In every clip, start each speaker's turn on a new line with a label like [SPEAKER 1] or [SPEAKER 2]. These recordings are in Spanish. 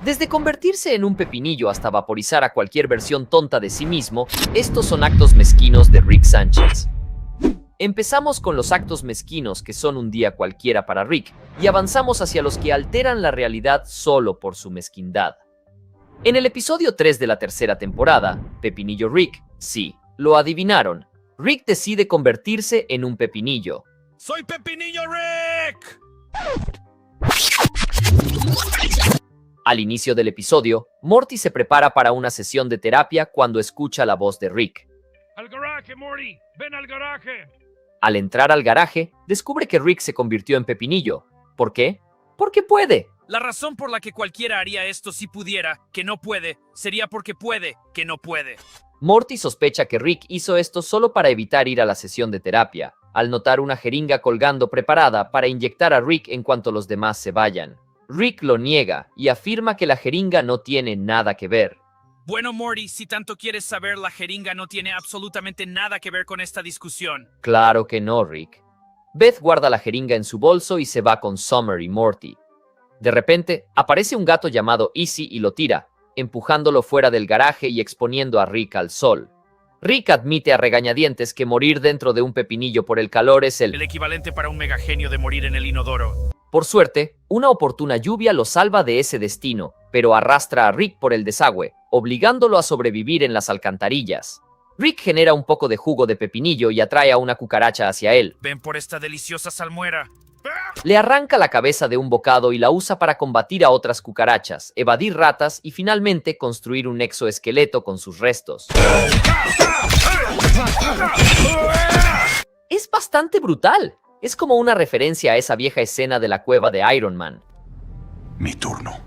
[SPEAKER 1] Desde convertirse en un pepinillo hasta vaporizar a cualquier versión tonta de sí mismo, estos son actos mezquinos de Rick Sánchez. Empezamos con los actos mezquinos que son un día cualquiera para Rick, y avanzamos hacia los que alteran la realidad solo por su mezquindad. En el episodio 3 de la tercera temporada, Pepinillo Rick, sí, lo adivinaron, Rick decide convertirse en un pepinillo.
[SPEAKER 2] ¡Soy Pepinillo Rick!
[SPEAKER 1] Al inicio del episodio, Morty se prepara para una sesión de terapia cuando escucha la voz de Rick.
[SPEAKER 2] ¡Al garaje, Morty! ¡Ven al garaje!
[SPEAKER 1] Al entrar al garaje, descubre que Rick se convirtió en pepinillo. ¿Por qué? Porque puede.
[SPEAKER 2] La razón por la que cualquiera haría esto si pudiera, que no puede, sería porque puede, que no puede.
[SPEAKER 1] Morty sospecha que Rick hizo esto solo para evitar ir a la sesión de terapia, al notar una jeringa colgando preparada para inyectar a Rick en cuanto los demás se vayan. Rick lo niega y afirma que la jeringa no tiene nada que ver.
[SPEAKER 2] Bueno, Morty, si tanto quieres saber, la jeringa no tiene absolutamente nada que ver con esta discusión.
[SPEAKER 1] Claro que no, Rick. Beth guarda la jeringa en su bolso y se va con Summer y Morty. De repente, aparece un gato llamado Easy y lo tira, empujándolo fuera del garaje y exponiendo a Rick al sol. Rick admite a regañadientes que morir dentro de un pepinillo por el calor es
[SPEAKER 2] El equivalente para un megagenio de morir en el inodoro.
[SPEAKER 1] Por suerte, una oportuna lluvia lo salva de ese destino, pero arrastra a Rick por el desagüe, obligándolo a sobrevivir en las alcantarillas. Rick genera un poco de jugo de pepinillo y atrae a una cucaracha hacia él.
[SPEAKER 2] Ven por esta deliciosa salmuera.
[SPEAKER 1] Le arranca la cabeza de un bocado y la usa para combatir a otras cucarachas, evadir ratas y finalmente construir un exoesqueleto con sus restos. Es bastante brutal. Es como una referencia a esa vieja escena de la cueva de Iron Man.
[SPEAKER 3] Mi turno.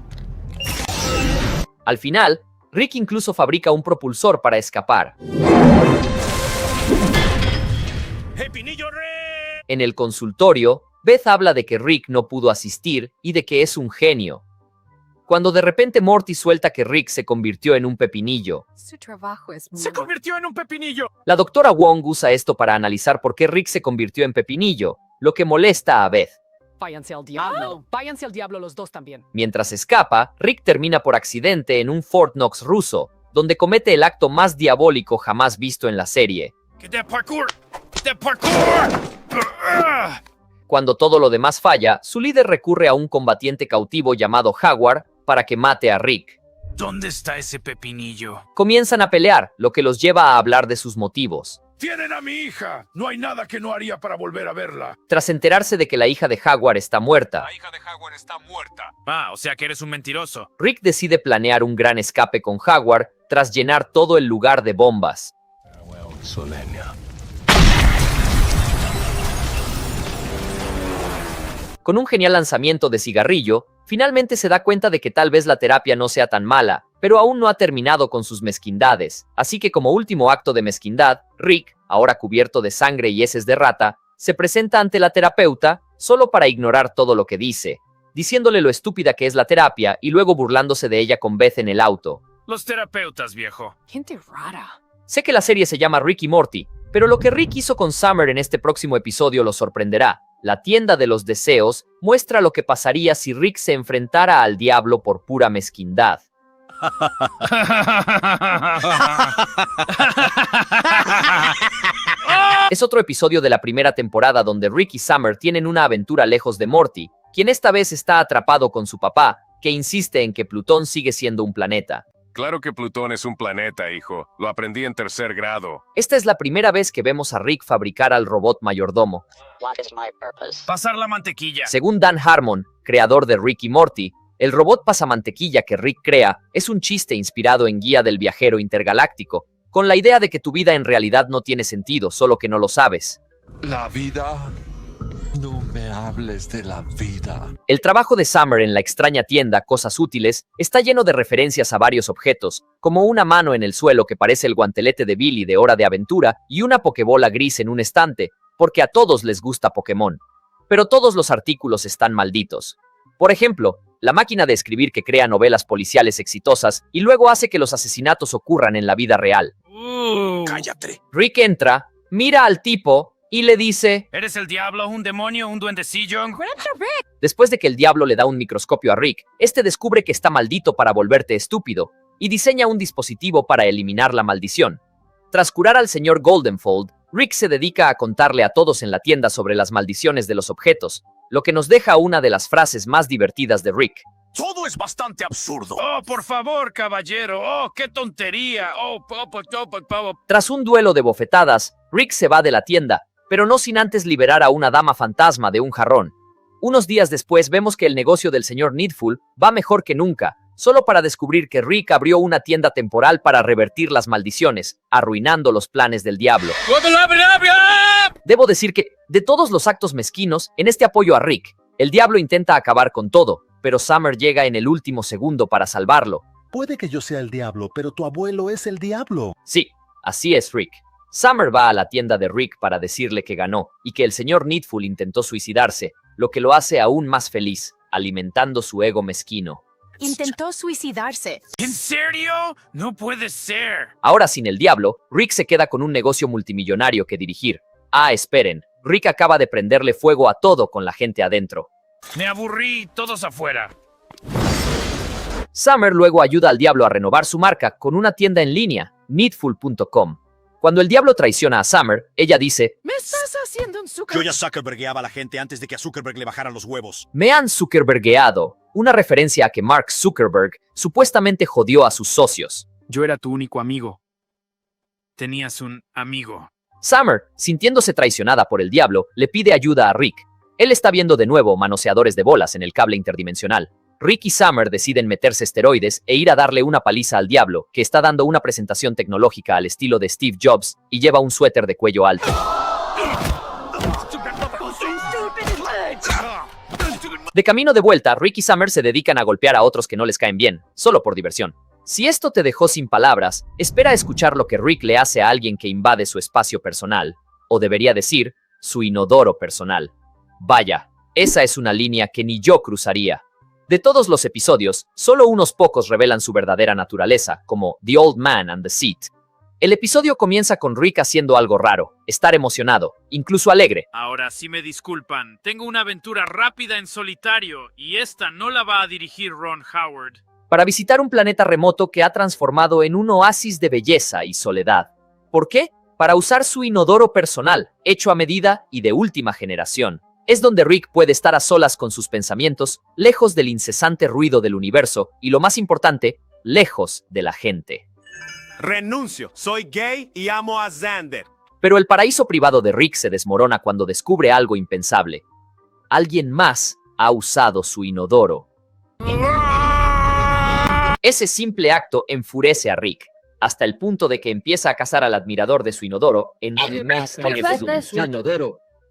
[SPEAKER 1] Al final, Rick incluso fabrica un propulsor para escapar.
[SPEAKER 2] ¡Pepinillo Rick!
[SPEAKER 1] En el consultorio, Beth habla de que Rick no pudo asistir y de que es un genio. Cuando de repente Morty suelta que Rick se convirtió en un pepinillo.
[SPEAKER 4] Su trabajo es muy...
[SPEAKER 2] ¡Se convirtió en un pepinillo!
[SPEAKER 1] La doctora Wong usa esto para analizar por qué Rick se convirtió en pepinillo, lo que molesta a Beth.
[SPEAKER 4] Váyanse al diablo. Váyanse al diablo los dos también.
[SPEAKER 1] Mientras escapa, Rick termina por accidente en un Fort Knox ruso, donde comete el acto más diabólico jamás visto en la serie.
[SPEAKER 2] ¡Get that parkour! ¡Get that parkour!
[SPEAKER 1] Cuando todo lo demás falla, su líder recurre a un combatiente cautivo llamado Jaguar para que mate a Rick.
[SPEAKER 2] ¿Dónde está ese pepinillo?
[SPEAKER 1] Comienzan a pelear, lo que los lleva a hablar de sus motivos.
[SPEAKER 3] ¡Tienen a mi hija! No hay nada que no haría para volver a verla.
[SPEAKER 1] Tras enterarse de que la hija de Jaguar está muerta,
[SPEAKER 3] La hija de Jaguar está muerta.
[SPEAKER 2] Ah, o sea que eres un mentiroso.
[SPEAKER 1] Rick decide planear un gran escape con Jaguar tras llenar todo el lugar de bombas. Con un genial lanzamiento de cigarrillo, finalmente se da cuenta de que tal vez la terapia no sea tan mala, pero aún no ha terminado con sus mezquindades. Así que como último acto de mezquindad, Rick, ahora cubierto de sangre y heces de rata, se presenta ante la terapeuta solo para ignorar todo lo que dice, diciéndole lo estúpida que es la terapia y luego burlándose de ella con Beth en el auto.
[SPEAKER 2] Los terapeutas, viejo.
[SPEAKER 4] Gente rara.
[SPEAKER 1] Sé que la serie se llama Rick y Morty, pero lo que Rick hizo con Summer en este próximo episodio lo sorprenderá. La tienda de los deseos muestra lo que pasaría si Rick se enfrentara al diablo por pura mezquindad. Es otro episodio de la primera temporada donde Rick y Summer tienen una aventura lejos de Morty, quien esta vez está atrapado con su papá, que insiste en que Plutón sigue siendo un planeta.
[SPEAKER 5] Claro que Plutón es un planeta, hijo. Lo aprendí en tercer grado.
[SPEAKER 1] Esta es la primera vez que vemos a Rick fabricar al robot mayordomo.
[SPEAKER 2] Pasar la mantequilla.
[SPEAKER 1] Según Dan Harmon, creador de Rick y Morty, el robot pasamantequilla que Rick crea es un chiste inspirado en Guía del Viajero Intergaláctico, con la idea de que tu vida en realidad no tiene sentido, solo que no lo sabes.
[SPEAKER 3] La vida... No me hables de la vida.
[SPEAKER 1] El trabajo de Summer en la extraña tienda Cosas Útiles está lleno de referencias a varios objetos, como una mano en el suelo que parece el guantelete de Billy de Hora de Aventura y una pokebola gris en un estante, porque a todos les gusta Pokémon. Pero todos los artículos están malditos. Por ejemplo, la máquina de escribir que crea novelas policiales exitosas y luego hace que los asesinatos ocurran en la vida real.
[SPEAKER 3] ¡Cállate!
[SPEAKER 1] Rick entra, mira al tipo y le dice...
[SPEAKER 2] ¿Eres el diablo, un demonio, un duendecillo?
[SPEAKER 1] Después de que el diablo le da un microscopio a Rick, este descubre que está maldito para volverte estúpido y diseña un dispositivo para eliminar la maldición. Tras curar al señor Goldenfold, Rick se dedica a contarle a todos en la tienda sobre las maldiciones de los objetos, lo que nos deja una de las frases más divertidas de Rick.
[SPEAKER 6] Todo es bastante absurdo.
[SPEAKER 2] Oh, por favor, caballero. Oh, qué tontería.
[SPEAKER 1] Tras un duelo de bofetadas, Rick se va de la tienda, pero no sin antes liberar a una dama fantasma de un jarrón. Unos días después vemos que el negocio del señor Needful va mejor que nunca, solo para descubrir que Rick abrió una tienda temporal para revertir las maldiciones, arruinando los planes del diablo. Debo decir que, de todos los actos mezquinos, en este apoyo a Rick, el diablo intenta acabar con todo, pero Summer llega en el último segundo para salvarlo.
[SPEAKER 7] Puede que yo sea el diablo, pero tu abuelo es el diablo.
[SPEAKER 1] Sí, así es Rick. Summer va a la tienda de Rick para decirle que ganó y que el señor Needful intentó suicidarse, lo que lo hace aún más feliz, alimentando su ego mezquino.
[SPEAKER 8] Intentó suicidarse.
[SPEAKER 2] ¿En serio? No puede ser.
[SPEAKER 1] Ahora sin el diablo, Rick se queda con un negocio multimillonario que dirigir. Ah, esperen, Rick acaba de prenderle fuego a todo con la gente adentro.
[SPEAKER 2] Me aburrí, todos afuera.
[SPEAKER 1] Summer luego ayuda al diablo a renovar su marca con una tienda en línea, needful.com. Cuando el diablo traiciona a Summer, ella dice,
[SPEAKER 4] ¿Me estás haciendo un
[SPEAKER 6] Yo ya Zuckerbergueaba a la gente antes de que a Zuckerberg le bajaran los huevos.
[SPEAKER 1] me han Zuckerbergueado, una referencia a que Mark Zuckerberg supuestamente jodió a sus socios.
[SPEAKER 2] Yo era tu único amigo. Tenías un amigo.
[SPEAKER 1] Summer, sintiéndose traicionada por el diablo, le pide ayuda a Rick. Él está viendo de nuevo manoseadores de bolas en el cable interdimensional. Rick y Summer deciden meterse esteroides e ir a darle una paliza al diablo, que está dando una presentación tecnológica al estilo de Steve Jobs y lleva un suéter de cuello alto. De camino de vuelta, Rick y Summer se dedican a golpear a otros que no les caen bien, solo por diversión. Si esto te dejó sin palabras, espera a escuchar lo que Rick le hace a alguien que invade su espacio personal, o debería decir, su inodoro personal. Vaya, esa es una línea que ni yo cruzaría. De todos los episodios, solo unos pocos revelan su verdadera naturaleza, como The Old Man and the Seat. El episodio comienza con Rick haciendo algo raro, estar emocionado, incluso alegre.
[SPEAKER 2] Ahora sí me disculpan. Tengo una aventura rápida en solitario y esta no la va a dirigir Ron Howard.
[SPEAKER 1] Para visitar un planeta remoto que ha transformado en un oasis de belleza y soledad. ¿Por qué? Para usar su inodoro personal, hecho a medida y de última generación. Es donde Rick puede estar a solas con sus pensamientos, lejos del incesante ruido del universo y, lo más importante, lejos de la gente.
[SPEAKER 6] Renuncio. Soy gay y amo a Xander.
[SPEAKER 1] Pero el paraíso privado de Rick se desmorona cuando descubre algo impensable. Alguien más ha usado su inodoro. Ese simple acto enfurece a Rick, hasta el punto de que empieza a cazar al admirador de su inodoro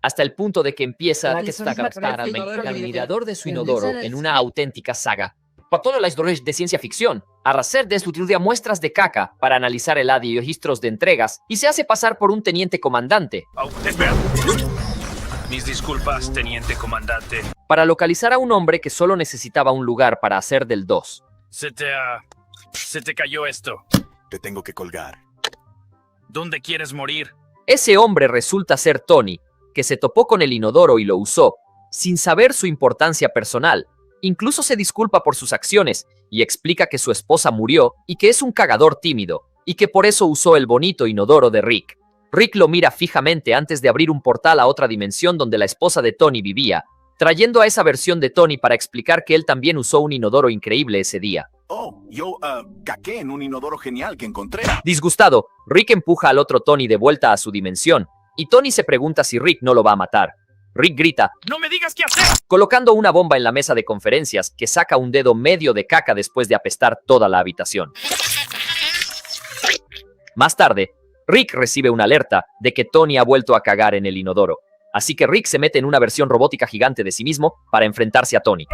[SPEAKER 1] hasta el punto de que empieza a captar al admirador de su inodoro en una auténtica saga. Para todas las historias de ciencia ficción, Arraser utiliza muestras de caca para analizar el ADN y registros de entregas y se hace pasar por un teniente comandante.
[SPEAKER 2] Oh, espera. Mis disculpas, teniente comandante.
[SPEAKER 1] Para localizar a un hombre que solo necesitaba un lugar para hacer del 2.
[SPEAKER 2] Se te cayó esto.
[SPEAKER 6] Te tengo que colgar.
[SPEAKER 2] ¿Dónde quieres morir?
[SPEAKER 1] Ese hombre resulta ser Tony, que se topó con el inodoro y lo usó, sin saber su importancia personal. Incluso se disculpa por sus acciones y explica que su esposa murió y que es un cagador tímido, y que por eso usó el bonito inodoro de Rick. Rick lo mira fijamente antes de abrir un portal a otra dimensión donde la esposa de Tony vivía, trayendo a esa versión de Tony para explicar que él también usó un inodoro increíble ese día.
[SPEAKER 6] Oh, yo caqué en un inodoro genial que encontré.
[SPEAKER 1] Disgustado, Rick empuja al otro Tony de vuelta a su dimensión, y Tony se pregunta si Rick no lo va a matar. Rick grita,
[SPEAKER 2] ¡No me digas qué hacer!
[SPEAKER 1] colocando una bomba en la mesa de conferencias que saca un dedo medio de caca después de apestar toda la habitación. Más tarde, Rick recibe una alerta de que Tony ha vuelto a cagar en el inodoro. Así que Rick se mete en una versión robótica gigante de sí mismo para enfrentarse a Tony.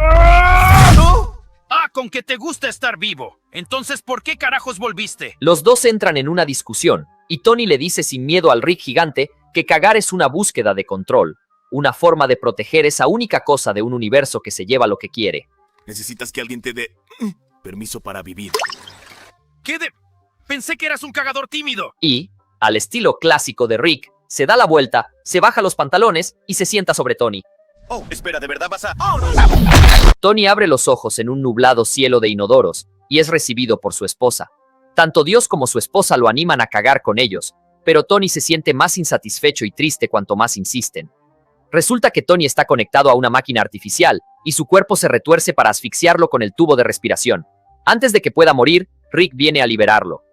[SPEAKER 2] Ah, con que te gusta estar vivo. Entonces, ¿por qué carajos volviste?
[SPEAKER 1] Los dos entran en una discusión, y Tony le dice sin miedo al Rick gigante que cagar es una búsqueda de control, una forma de proteger esa única cosa de un universo que se lleva lo que quiere.
[SPEAKER 6] Necesitas que alguien te dé permiso para vivir.
[SPEAKER 2] ¿Qué de...? Pensé que eras un cagador tímido.
[SPEAKER 1] Y, al estilo clásico de Rick, se da la vuelta, se baja los pantalones y se sienta sobre Tony.
[SPEAKER 6] Oh, espera, ¿de verdad vas a...?
[SPEAKER 1] Tony abre los ojos en un nublado cielo de inodoros y es recibido por su esposa. Tanto Dios como su esposa lo animan a cagar con ellos, pero Tony se siente más insatisfecho y triste cuanto más insisten. Resulta que Tony está conectado a una máquina artificial y su cuerpo se retuerce para asfixiarlo con el tubo de respiración. Antes de que pueda morir, Rick viene a liberarlo.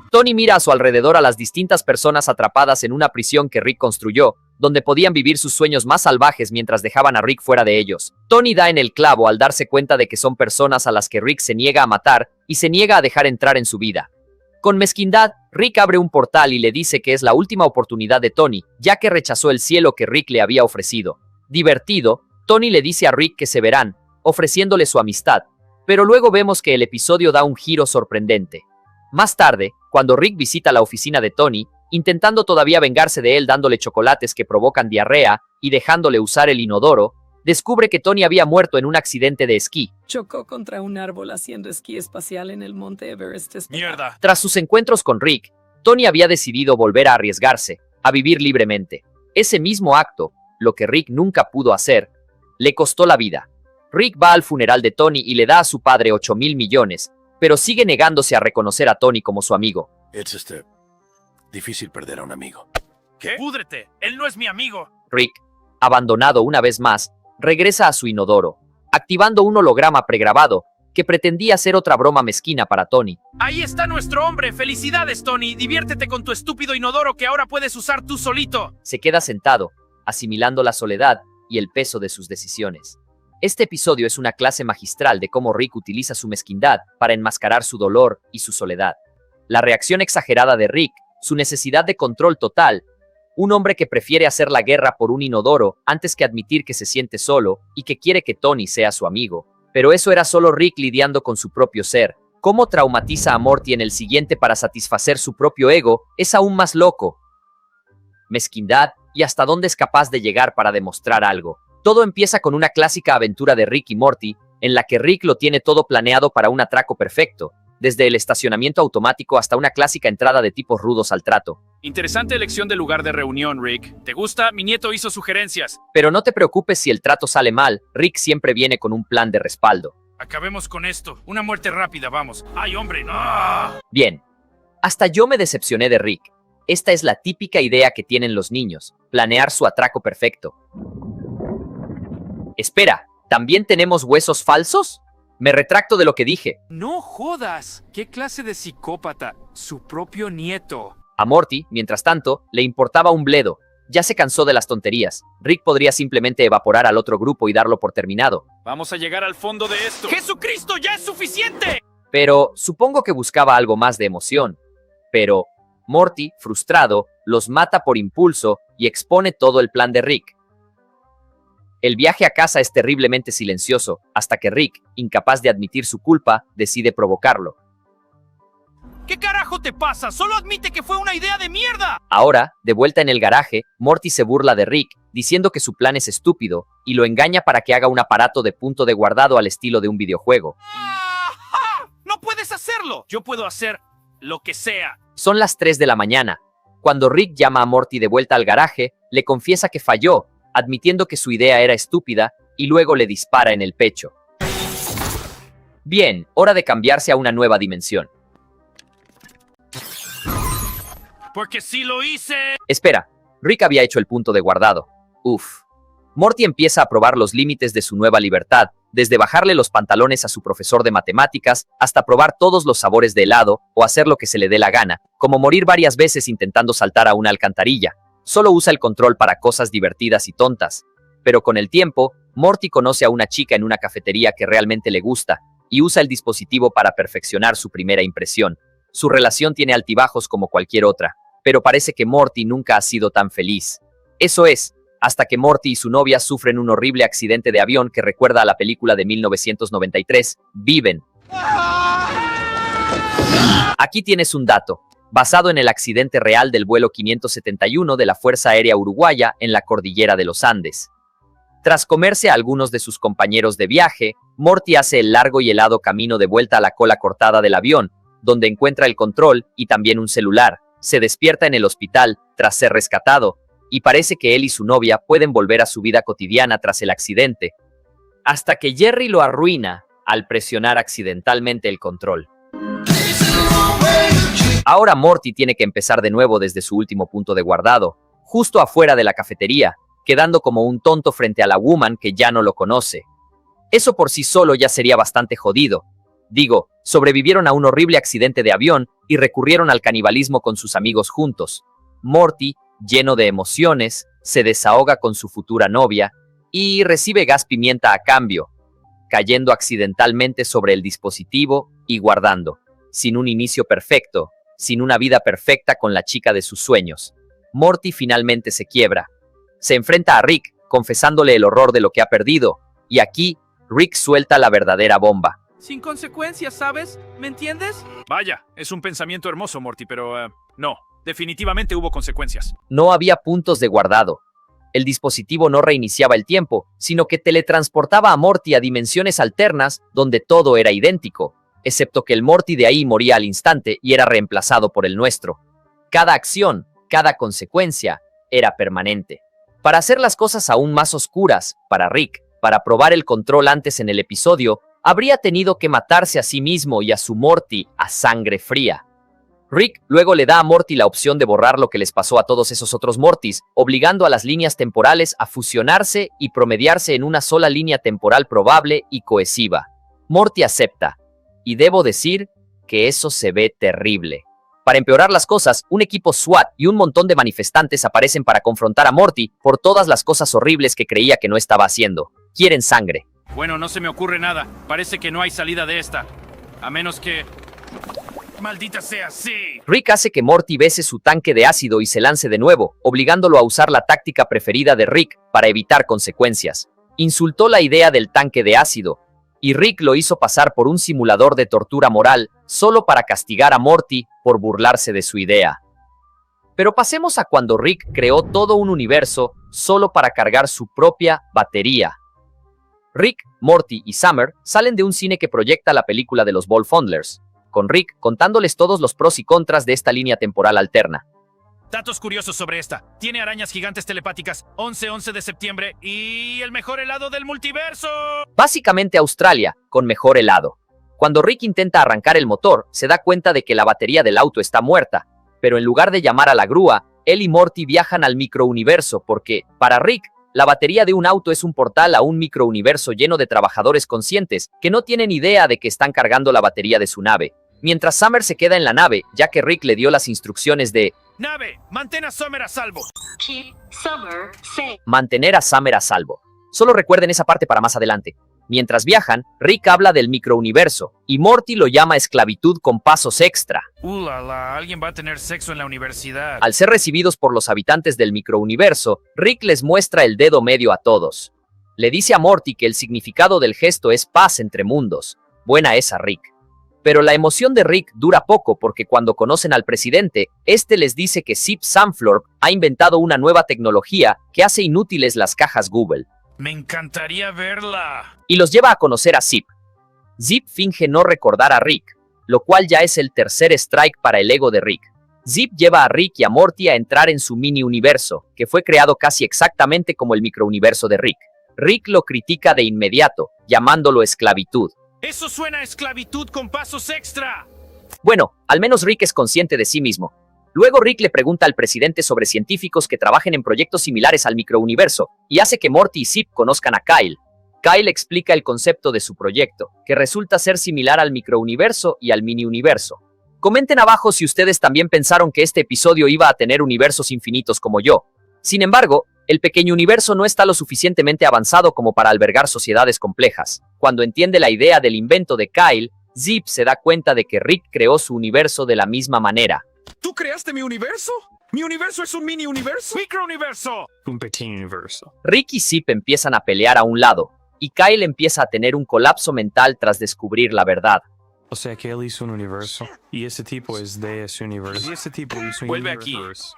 [SPEAKER 1] Tony mira a su alrededor a las distintas personas atrapadas en una prisión que Rick construyó, donde podían vivir sus sueños más salvajes mientras dejaban a Rick fuera de ellos. Tony da en el clavo al darse cuenta de que son personas a las que Rick se niega a matar y se niega a dejar entrar en su vida. Con mezquindad, Rick abre un portal y le dice que es la última oportunidad de Tony, ya que rechazó el cielo que Rick le había ofrecido. Divertido, Tony le dice a Rick que se verán, ofreciéndole su amistad, pero luego vemos que el episodio da un giro sorprendente. Más tarde, cuando Rick visita la oficina de Tony, intentando todavía vengarse de él dándole chocolates que provocan diarrea y dejándole usar el inodoro, descubre que Tony había muerto en un accidente de esquí.
[SPEAKER 4] Chocó contra un árbol haciendo esquí espacial en el monte Everest.
[SPEAKER 2] Mierda.
[SPEAKER 1] Tras sus encuentros con Rick, Tony había decidido volver a arriesgarse, a vivir libremente. Ese mismo acto, lo que Rick nunca pudo hacer, le costó la vida. Rick va al funeral de Tony y le da a su padre 8,000 millones, pero sigue negándose a reconocer a Tony como su amigo.
[SPEAKER 9] Es difícil perder a un amigo.
[SPEAKER 2] ¿Qué? ¡Púdrete! ¡Él no es mi amigo!
[SPEAKER 1] Rick, abandonado una vez más, regresa a su inodoro, activando un holograma pregrabado que pretendía ser otra broma mezquina para Tony.
[SPEAKER 2] ¡Ahí está nuestro hombre! ¡Felicidades, Tony! Diviértete con tu estúpido inodoro que ahora puedes usar tú solito.
[SPEAKER 1] Se queda sentado, asimilando la soledad y el peso de sus decisiones. Este episodio es una clase magistral de cómo Rick utiliza su mezquindad para enmascarar su dolor y su soledad. La reacción exagerada de Rick, su necesidad de control total, un hombre que prefiere hacer la guerra por un inodoro antes que admitir que se siente solo y que quiere que Tony sea su amigo. Pero eso era solo Rick lidiando con su propio ser. Cómo traumatiza a Morty en el siguiente para satisfacer su propio ego es aún más loco. Mezquindad y hasta dónde es capaz de llegar para demostrar algo. Todo empieza con una clásica aventura de Rick y Morty, en la que Rick lo tiene todo planeado para un atraco perfecto, desde el estacionamiento automático hasta una clásica entrada de tipos rudos al trato.
[SPEAKER 2] Interesante elección de lugar de reunión, Rick. ¿Te gusta? Mi nieto hizo sugerencias.
[SPEAKER 1] Pero no te preocupes si el trato sale mal, Rick siempre viene con un plan de respaldo.
[SPEAKER 2] Acabemos con esto. Una muerte rápida, vamos. ¡Ay, hombre, no!
[SPEAKER 1] Bien. Hasta yo me decepcioné de Rick. Esta es la típica idea que tienen los niños, planear su atraco perfecto. Espera, ¿también tenemos huesos falsos? Me retracto de lo que dije.
[SPEAKER 2] ¡No jodas! ¿Qué clase de psicópata? Su propio nieto.
[SPEAKER 1] A Morty, mientras tanto, le importaba un bledo. Ya se cansó de las tonterías. Rick podría simplemente evaporar al otro grupo y darlo por terminado.
[SPEAKER 2] Vamos a llegar al fondo de esto. ¡Jesucristo, ya es suficiente!
[SPEAKER 1] Pero supongo que buscaba algo más de emoción. Pero Morty, frustrado, los mata por impulso y expone todo el plan de Rick. El viaje a casa es terriblemente silencioso, hasta que Rick, incapaz de admitir su culpa, decide provocarlo.
[SPEAKER 2] ¿Qué carajo te pasa? ¡Solo admite que fue una idea de mierda!
[SPEAKER 1] Ahora, de vuelta en el garaje, Morty se burla de Rick, diciendo que su plan es estúpido, y lo engaña para que haga un aparato de punto de guardado al estilo de un videojuego.
[SPEAKER 2] ¡Ah! ¡No puedes hacerlo! Yo puedo hacer lo que sea.
[SPEAKER 1] Son las 3 de la mañana. Cuando Rick llama a Morty de vuelta al garaje, le confiesa que falló, admitiendo que su idea era estúpida, y luego le dispara en el pecho. Bien, hora de cambiarse a una nueva dimensión.
[SPEAKER 2] ¡Porque sí lo hice!
[SPEAKER 1] Espera, Rick había hecho el punto de guardado. Uf. Morty empieza a probar los límites de su nueva libertad, desde bajarle los pantalones a su profesor de matemáticas, hasta probar todos los sabores de helado, o hacer lo que se le dé la gana, como morir varias veces intentando saltar a una alcantarilla. Solo usa el control para cosas divertidas y tontas. Pero con el tiempo, Morty conoce a una chica en una cafetería que realmente le gusta, y usa el dispositivo para perfeccionar su primera impresión. Su relación tiene altibajos como cualquier otra, pero parece que Morty nunca ha sido tan feliz. Eso es, hasta que Morty y su novia sufren un horrible accidente de avión que recuerda a la película de 1993, Viven. Aquí tienes un dato, basado en el accidente real del vuelo 571 de la Fuerza Aérea Uruguaya en la cordillera de los Andes. Tras comerse a algunos de sus compañeros de viaje, Morty hace el largo y helado camino de vuelta a la cola cortada del avión, donde encuentra el control y también un celular, se despierta en el hospital tras ser rescatado, y parece que él y su novia pueden volver a su vida cotidiana tras el accidente, hasta que Jerry lo arruina al presionar accidentalmente el control. Ahora Morty tiene que empezar de nuevo desde su último punto de guardado, justo afuera de la cafetería, quedando como un tonto frente a la woman que ya no lo conoce. Eso por sí solo ya sería bastante jodido. Digo, sobrevivieron a un horrible accidente de avión y recurrieron al canibalismo con sus amigos juntos. Morty, lleno de emociones, se desahoga con su futura novia y recibe gas pimienta a cambio, cayendo accidentalmente sobre el dispositivo y guardando, sin un inicio perfecto, sin una vida perfecta con la chica de sus sueños. Morty finalmente se quiebra. Se enfrenta a Rick, confesándole el horror de lo que ha perdido, y aquí, Rick suelta la verdadera bomba.
[SPEAKER 2] Sin consecuencias, ¿sabes? ¿Me entiendes? Vaya, es un pensamiento hermoso, Morty, pero no, definitivamente hubo consecuencias.
[SPEAKER 1] No había puntos de guardado. El dispositivo no reiniciaba el tiempo, sino que teletransportaba a Morty a dimensiones alternas donde todo era idéntico, excepto que el Morty de ahí moría al instante y era reemplazado por el nuestro. Cada acción, cada consecuencia, era permanente. Para hacer las cosas aún más oscuras, para Rick, para probar el control antes en el episodio, habría tenido que matarse a sí mismo y a su Morty a sangre fría. Rick luego le da a Morty la opción de borrar lo que les pasó a todos esos otros Mortys, obligando a las líneas temporales a fusionarse y promediarse en una sola línea temporal probable y cohesiva. Morty acepta, y debo decir que eso se ve terrible. Para empeorar las cosas, un equipo SWAT y un montón de manifestantes aparecen para confrontar a Morty por todas las cosas horribles que creía que no estaba haciendo. Quieren sangre.
[SPEAKER 2] Bueno, no se me ocurre nada. Parece que no hay salida de esta. A menos que... ¡Maldita sea, sí!
[SPEAKER 1] Rick hace que Morty bese su tanque de ácido y se lance de nuevo, obligándolo a usar la táctica preferida de Rick para evitar consecuencias. Insultó la idea del tanque de ácido, y Rick lo hizo pasar por un simulador de tortura moral solo para castigar a Morty por burlarse de su idea. Pero pasemos a cuando Rick creó todo un universo solo para cargar su propia batería. Rick, Morty y Summer salen de un cine que proyecta la película de los Ball Fondlers, con Rick contándoles todos los pros y contras de esta línea temporal alterna.
[SPEAKER 2] Datos curiosos sobre esta. Tiene arañas gigantes telepáticas, 11 de septiembre y el mejor helado del multiverso.
[SPEAKER 1] Básicamente Australia, con mejor helado. Cuando Rick intenta arrancar el motor, se da cuenta de que la batería del auto está muerta, pero en lugar de llamar a la grúa, él y Morty viajan al microuniverso porque, para Rick, la batería de un auto es un portal a un microuniverso lleno de trabajadores conscientes que no tienen idea de que están cargando la batería de su nave. Mientras Summer se queda en la nave, ya que Rick le dio las instrucciones de
[SPEAKER 2] Nave, mantén a Summer a salvo.
[SPEAKER 1] mantener a Summer a salvo. Solo recuerden esa parte para más adelante. Mientras viajan, Rick habla del microuniverso, y Morty lo llama esclavitud con pasos extra.
[SPEAKER 2] Alguien va a tener sexo en la universidad.
[SPEAKER 1] Al ser recibidos por los habitantes del microuniverso, Rick les muestra el dedo medio a todos. Le dice a Morty que el significado del gesto es paz entre mundos. Buena esa, Rick. Pero la emoción de Rick dura poco porque cuando conocen al presidente, este les dice que Zip Sanflorp ha inventado una nueva tecnología que hace inútiles las cajas Google.
[SPEAKER 2] Me encantaría verla.
[SPEAKER 1] Y los lleva a conocer a Zip. Zip finge no recordar a Rick, lo cual ya es el tercer strike para el ego de Rick. Zip lleva a Rick y a Morty a entrar en su mini-universo, que fue creado casi exactamente como el microuniverso de Rick. Rick lo critica de inmediato, llamándolo esclavitud.
[SPEAKER 2] Eso suena a esclavitud con pasos extra.
[SPEAKER 1] Bueno, al menos Rick es consciente de sí mismo. Luego Rick le pregunta al presidente sobre científicos que trabajen en proyectos similares al microuniverso, y hace que Morty y Zip conozcan a Kyle. Kyle explica el concepto de su proyecto, que resulta ser similar al microuniverso y al mini-universo. Comenten abajo si ustedes también pensaron que este episodio iba a tener universos infinitos como yo. Sin embargo, el pequeño universo no está lo suficientemente avanzado como para albergar sociedades complejas. Cuando entiende la idea del invento de Kyle, Zip se da cuenta de que Rick creó su universo de la misma manera.
[SPEAKER 10] ¿Tú creaste mi universo? ¿Mi universo es un mini-universo?
[SPEAKER 2] ¡Microuniverso!
[SPEAKER 10] Un pequeño universo.
[SPEAKER 1] Rick y Zip empiezan a pelear a un lado, y Kyle empieza a tener un colapso mental tras descubrir la verdad.
[SPEAKER 11] O sea que él hizo un universo, y ese tipo es de ese universo. Y ese tipo hizo un
[SPEAKER 2] Vuelve
[SPEAKER 11] universo.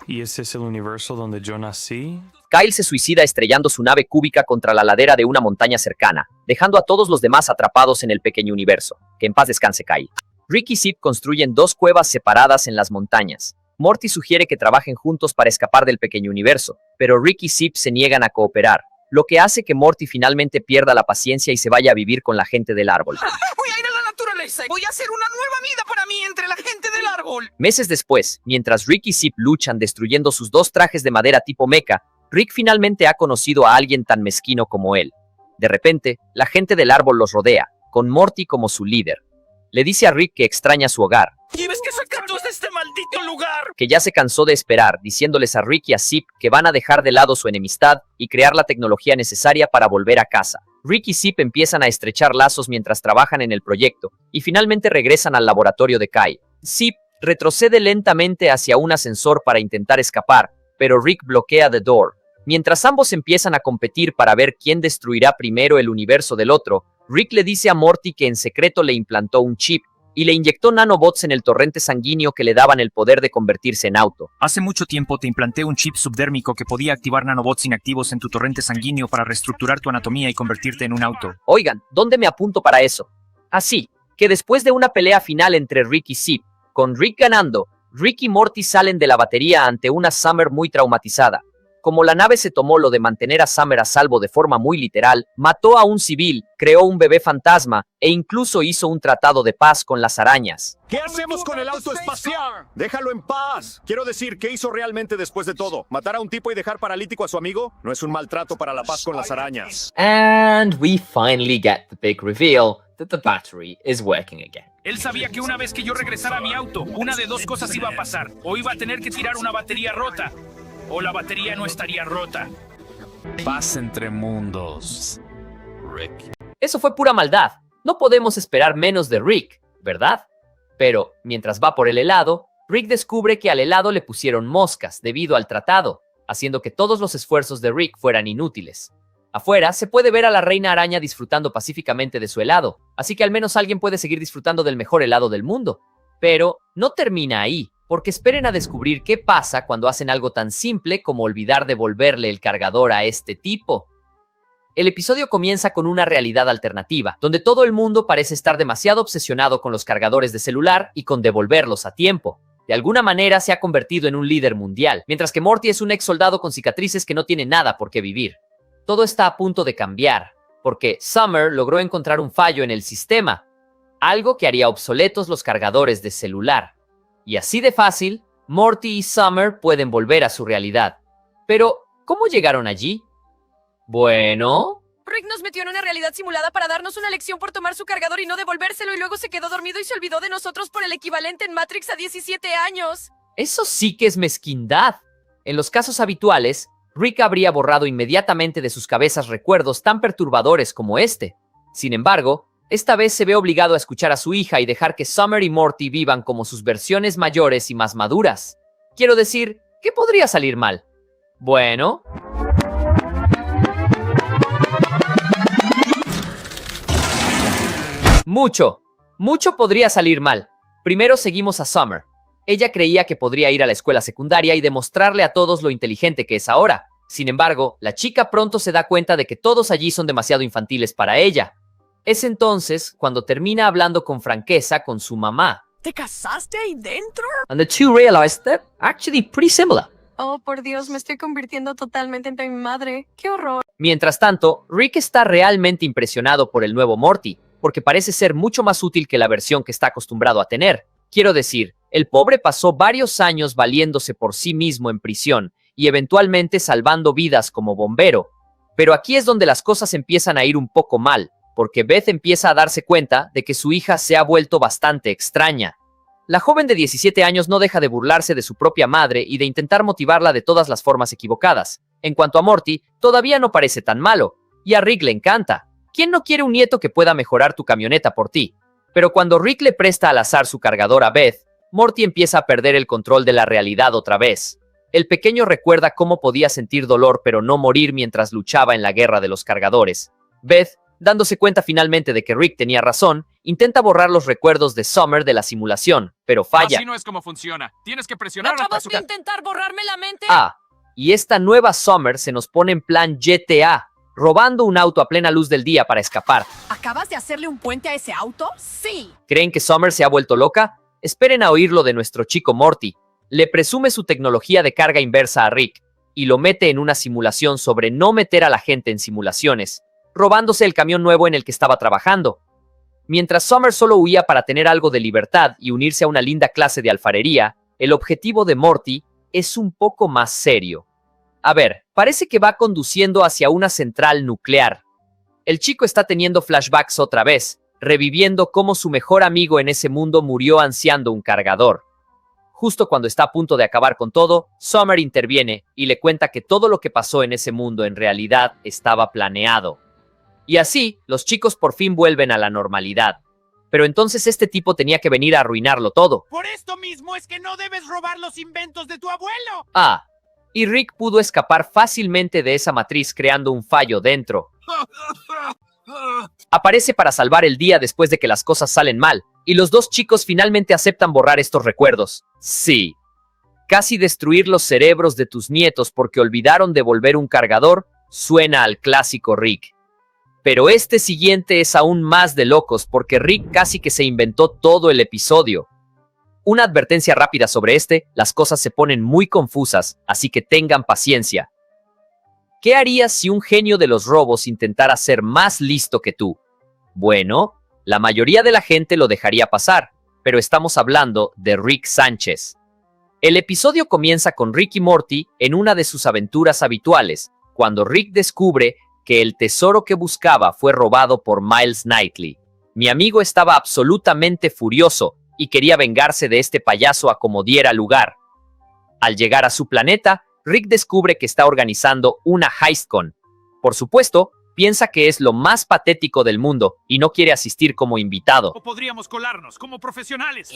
[SPEAKER 11] ¿Y ese es el universo donde yo nací?
[SPEAKER 1] Kyle se suicida estrellando su nave cúbica contra la ladera de una montaña cercana, dejando a todos los demás atrapados en el pequeño universo. Que en paz descanse Kyle. Rick y Zip construyen dos cuevas separadas en las montañas. Morty sugiere que trabajen juntos para escapar del pequeño universo, pero Rick y Zip se niegan a cooperar, lo que hace que Morty finalmente pierda la paciencia y se vaya a vivir con la gente del árbol.
[SPEAKER 10] Voy a ir a la naturaleza y voy a hacer una nueva vida para mí entre la gente del árbol.
[SPEAKER 1] Meses después, mientras Rick y Zip luchan destruyendo sus dos trajes de madera tipo mecha, Rick finalmente ha conocido a alguien tan mezquino como él. De repente, la gente del árbol los rodea, con Morty como su líder. Le dice a Rick que extraña su hogar,
[SPEAKER 10] ¿Quieres que sacamos de este maldito lugar?
[SPEAKER 1] que ya se cansó de esperar, diciéndoles a Rick y a Zip que van a dejar de lado su enemistad y crear la tecnología necesaria para volver a casa. Rick y Zip empiezan a estrechar lazos mientras trabajan en el proyecto, y finalmente regresan al laboratorio de Kai. Zip retrocede lentamente hacia un ascensor para intentar escapar, pero Rick bloquea The Door. Mientras ambos empiezan a competir para ver quién destruirá primero el universo del otro, Rick le dice a Morty que en secreto le implantó un chip y le inyectó nanobots en el torrente sanguíneo que le daban el poder de convertirse en auto.
[SPEAKER 2] Hace mucho tiempo te implanté un chip subdérmico que podía activar nanobots inactivos en tu torrente sanguíneo para reestructurar tu anatomía y convertirte en un auto.
[SPEAKER 1] Oigan, ¿dónde me apunto para eso? Así, que después de una pelea final entre Rick y Zip, con Rick ganando, Rick y Morty salen de la batería ante una Summer muy traumatizada. Como la nave se tomó lo de mantener a Summer a salvo de forma muy literal, mató a un civil, creó un bebé fantasma e incluso hizo un tratado de paz con las arañas.
[SPEAKER 6] ¿Qué hacemos con el auto espacial? Déjalo en paz. Quiero decir, ¿qué hizo realmente después de todo? ¿Matar a un tipo y dejar paralítico a su amigo? No es un maltrato para la paz con las arañas.
[SPEAKER 1] And we finally get the big reveal that the battery is working again.
[SPEAKER 2] Él sabía que una vez que yo regresara a mi auto, una de dos cosas iba a pasar. O iba a tener que tirar una batería rota, o la batería no estaría rota.
[SPEAKER 3] Paz entre mundos, Rick.
[SPEAKER 1] Eso fue pura maldad. No podemos esperar menos de Rick, ¿verdad? Pero, mientras va por el helado, Rick descubre que al helado le pusieron moscas debido al tratado, haciendo que todos los esfuerzos de Rick fueran inútiles. Afuera se puede ver a la reina araña disfrutando pacíficamente de su helado, así que al menos alguien puede seguir disfrutando del mejor helado del mundo. Pero no termina ahí, porque esperen a descubrir qué pasa cuando hacen algo tan simple como olvidar devolverle el cargador a este tipo. El episodio comienza con una realidad alternativa, donde todo el mundo parece estar demasiado obsesionado con los cargadores de celular y con devolverlos a tiempo. De alguna manera se ha convertido en un líder mundial, mientras que Morty es un ex soldado con cicatrices que no tiene nada por qué vivir. Todo está a punto de cambiar, porque Summer logró encontrar un fallo en el sistema, algo que haría obsoletos los cargadores de celular. Y así de fácil, Morty y Summer pueden volver a su realidad. Pero, ¿cómo llegaron allí? Bueno...
[SPEAKER 8] Rick nos metió en una realidad simulada para darnos una lección por tomar su cargador y no devolvérselo, y luego se quedó dormido y se olvidó de nosotros por el equivalente en Matrix a 17 años.
[SPEAKER 1] Eso sí que es mezquindad. En los casos habituales, Rick habría borrado inmediatamente de sus cabezas recuerdos tan perturbadores como este. Sin embargo, esta vez se ve obligado a escuchar a su hija y dejar que Summer y Morty vivan como sus versiones mayores y más maduras. Quiero decir, ¿qué podría salir mal? Bueno... Mucho podría salir mal. Primero seguimos a Summer. Ella creía que podría ir a la escuela secundaria y demostrarle a todos lo inteligente que es ahora. Sin embargo, la chica pronto se da cuenta de que todos allí son demasiado infantiles para ella. Es entonces cuando termina hablando con franqueza con su mamá.
[SPEAKER 4] ¿Te casaste ahí dentro?
[SPEAKER 1] And the two realized that actually pretty similar.
[SPEAKER 8] Oh, por Dios, me estoy convirtiendo totalmente en mi madre. ¡Qué horror!
[SPEAKER 1] Mientras tanto, Rick está realmente impresionado por el nuevo Morty, porque parece ser mucho más útil que la versión que está acostumbrado a tener. Quiero decir, el pobre pasó varios años valiéndose por sí mismo en prisión y eventualmente salvando vidas como bombero. Pero aquí es donde las cosas empiezan a ir un poco mal, porque Beth empieza a darse cuenta de que su hija se ha vuelto bastante extraña. La joven de 17 años no deja de burlarse de su propia madre y de intentar motivarla de todas las formas equivocadas. En cuanto a Morty, todavía no parece tan malo, y a Rick le encanta. ¿Quién no quiere un nieto que pueda mejorar tu camioneta por ti? Pero cuando Rick le presta al azar su cargador a Beth, Morty empieza a perder el control de la realidad otra vez. El pequeño recuerda cómo podía sentir dolor pero no morir mientras luchaba en la guerra de los cargadores. Beth, dándose cuenta finalmente de que Rick tenía razón, intenta borrar los recuerdos de Summer de la simulación, pero falla.
[SPEAKER 10] Así no es como funciona. Tienes que presionar hasta
[SPEAKER 8] ¿Acabas
[SPEAKER 10] su...
[SPEAKER 8] de intentar borrarme la mente?
[SPEAKER 1] Y esta nueva Summer se nos pone en plan GTA, robando un auto a plena luz del día para escapar.
[SPEAKER 8] ¿Acabas de hacerle un puente a ese auto? Sí.
[SPEAKER 1] ¿Creen que Summer se ha vuelto loca? Esperen a oírlo de nuestro chico Morty. Le presume su tecnología de carga inversa a Rick y lo mete en una simulación sobre no meter a la gente en simulaciones, robándose el camión nuevo en el que estaba trabajando. Mientras Summer solo huía para tener algo de libertad y unirse a una linda clase de alfarería, el objetivo de Morty es un poco más serio. A ver, parece que va conduciendo hacia una central nuclear. El chico está teniendo flashbacks otra vez, reviviendo cómo su mejor amigo en ese mundo murió ansiando un cargador. Justo cuando está a punto de acabar con todo, Summer interviene y le cuenta que todo lo que pasó en ese mundo en realidad estaba planeado. Y así, los chicos por fin vuelven a la normalidad. Pero entonces este tipo tenía que venir a arruinarlo todo.
[SPEAKER 10] Por esto mismo es que no debes robar los inventos de tu abuelo.
[SPEAKER 1] Ah, y Rick pudo escapar fácilmente de esa matriz creando un fallo dentro. Aparece para salvar el día después de que las cosas salen mal, y los dos chicos finalmente aceptan borrar estos recuerdos. Sí. Casi destruir los cerebros de tus nietos porque olvidaron devolver un cargador suena al clásico Rick. Pero este siguiente es aún más de locos porque Rick casi que se inventó todo el episodio. Una advertencia rápida sobre las cosas se ponen muy confusas, así que tengan paciencia. ¿Qué harías si un genio de los robos intentara ser más listo que tú? Bueno, la mayoría de la gente lo dejaría pasar, pero estamos hablando de Rick Sánchez. El episodio comienza con Rick y Morty en una de sus aventuras habituales, cuando Rick descubre que el tesoro que buscaba fue robado por Miles Knightley. Mi amigo estaba absolutamente furioso y quería vengarse de este payaso a como diera lugar. Al llegar a su planeta, Rick descubre que está organizando una HeistCon. Por supuesto, piensa que es lo más patético del mundo y no quiere asistir como invitado.
[SPEAKER 2] O podríamos colarnos como profesionales.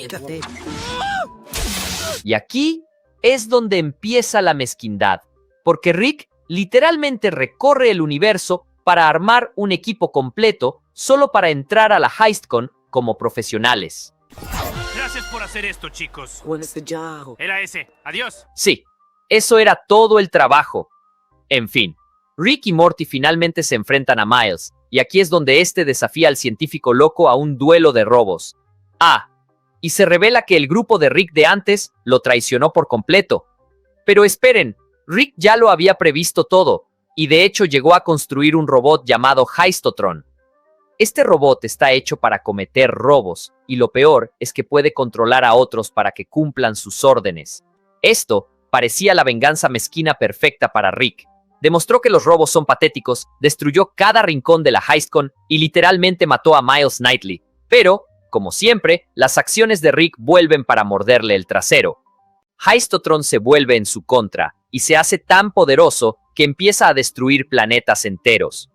[SPEAKER 1] Y aquí es donde empieza la mezquindad, porque Rick literalmente recorre el universo para armar un equipo completo solo para entrar a la HeistCon como profesionales.
[SPEAKER 2] Gracias por hacer esto, chicos. Era ese. Adiós.
[SPEAKER 1] Sí, eso era todo el trabajo. En fin, Rick y Morty finalmente se enfrentan a Miles, y aquí es donde este desafía al científico loco a un duelo de robos. Y se revela que el grupo de Rick de antes lo traicionó por completo. Pero esperen, Rick ya lo había previsto todo, y de hecho llegó a construir un robot llamado Heistotron. Este robot está hecho para cometer robos, y lo peor es que puede controlar a otros para que cumplan sus órdenes. Esto parecía la venganza mezquina perfecta para Rick. Demostró que los robos son patéticos, destruyó cada rincón de la HeistCon y literalmente mató a Miles Knightley. Pero, como siempre, las acciones de Rick vuelven para morderle el trasero. Heistotron se vuelve en su contra y se hace tan poderoso que empieza a destruir planetas enteros.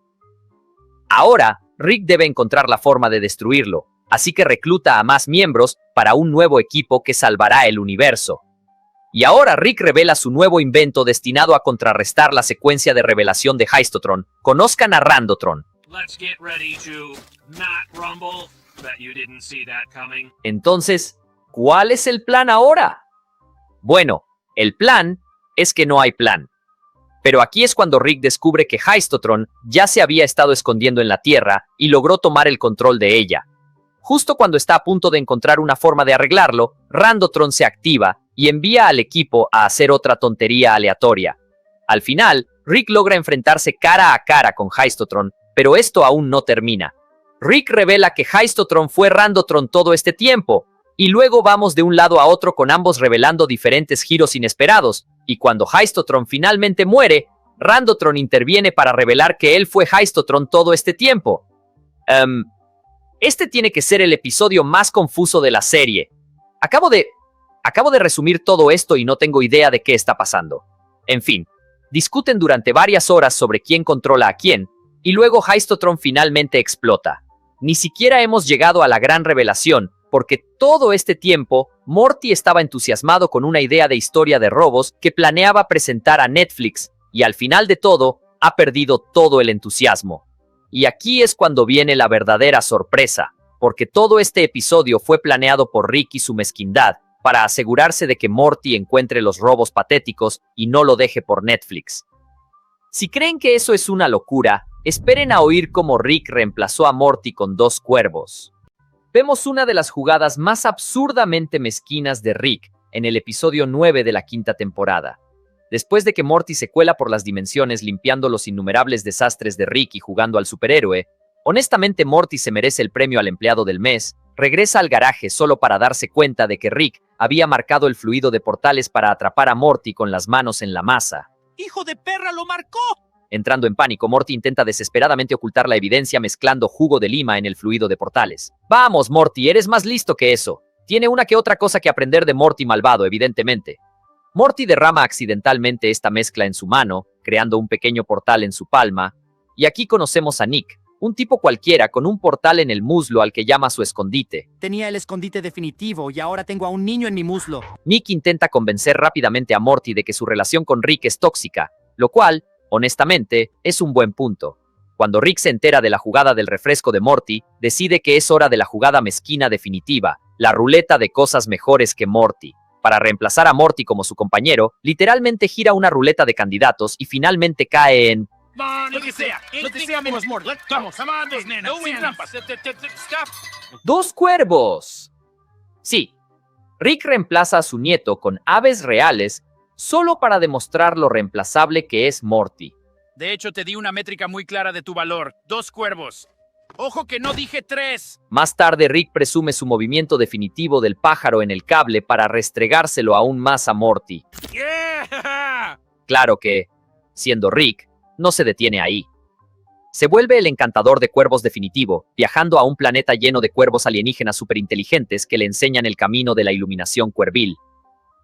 [SPEAKER 1] Ahora, Rick debe encontrar la forma de destruirlo, así que recluta a más miembros para un nuevo equipo que salvará el universo. Y ahora Rick revela su nuevo invento destinado a contrarrestar la secuencia de revelación de Heistotron. Conozcan a Randotron. Entonces, ¿cuál es el plan ahora? Bueno, el plan es que no hay plan. Pero aquí es cuando Rick descubre que Heistotron ya se había estado escondiendo en la Tierra y logró tomar el control de ella. Justo cuando está a punto de encontrar una forma de arreglarlo, Randotron se activa y envía al equipo a hacer otra tontería aleatoria. Al final, Rick logra enfrentarse cara a cara con Heistotron, pero esto aún no termina. Rick revela que Heistotron fue Randotron todo este tiempo, y luego vamos de un lado a otro con ambos revelando diferentes giros inesperados, y cuando Heistotron finalmente muere, Randotron interviene para revelar que él fue Heistotron todo este tiempo. Este tiene que ser el episodio más confuso de la serie. Acabo de resumir todo esto y no tengo idea de qué está pasando. En fin, discuten durante varias horas sobre quién controla a quién, y luego Heistotron finalmente explota. Ni siquiera hemos llegado a la gran revelación, porque todo este tiempo, Morty estaba entusiasmado con una idea de historia de robos que planeaba presentar a Netflix, y al final de todo, ha perdido todo el entusiasmo. Y aquí es cuando viene la verdadera sorpresa, porque todo este episodio fue planeado por Rick y su mezquindad, para asegurarse de que Morty encuentre los robos patéticos y no lo deje por Netflix. Si creen que eso es una locura, Esperen a oír cómo Rick reemplazó a Morty con 2 cuervos. Vemos una de las jugadas más absurdamente mezquinas de Rick en el episodio 9 de la 5ª temporada. Después de que Morty se cuela por las dimensiones limpiando los innumerables desastres de Rick y jugando al superhéroe, honestamente Morty se merece el premio al empleado del mes, regresa al garaje solo para darse cuenta de que Rick había marcado el fluido de portales para atrapar a Morty con las manos en la masa.
[SPEAKER 10] ¡Hijo de perra, lo marcó!
[SPEAKER 1] Entrando en pánico, Morty intenta desesperadamente ocultar la evidencia mezclando jugo de lima en el fluido de portales. ¡Vamos, Morty! Eres más listo que eso. Tiene una que otra cosa que aprender de Morty malvado, evidentemente. Morty derrama accidentalmente esta mezcla en su mano, creando un pequeño portal en su palma. Y aquí conocemos a Nick, un tipo cualquiera con un portal en el muslo al que llama su escondite.
[SPEAKER 10] Tenía el escondite definitivo y ahora tengo a un niño en mi muslo.
[SPEAKER 1] Nick intenta convencer rápidamente a Morty de que su relación con Rick es tóxica, lo cual, honestamente, es un buen punto. Cuando Rick se entera de la jugada del refresco de Morty, decide que es hora de la jugada mezquina definitiva, la ruleta de cosas mejores que Morty. Para reemplazar a Morty como su compañero, literalmente gira una ruleta de candidatos y finalmente cae en...
[SPEAKER 10] Lo que sea menos Morty. Vamos, nena, sin trampas.
[SPEAKER 1] ¡2 cuervos! Sí, Rick reemplaza a su nieto con aves reales solo para demostrar lo reemplazable que es Morty.
[SPEAKER 2] De hecho, te di una métrica muy clara de tu valor. 2 cuervos. ¡Ojo que no dije 3!
[SPEAKER 1] Más tarde, Rick presume su movimiento definitivo del pájaro en el cable para restregárselo aún más a Morty.
[SPEAKER 2] ¡Yeah!
[SPEAKER 1] Claro que, siendo Rick, no se detiene ahí. Se vuelve el encantador de cuervos definitivo, viajando a un planeta lleno de cuervos alienígenas superinteligentes que le enseñan el camino de la iluminación cuervil.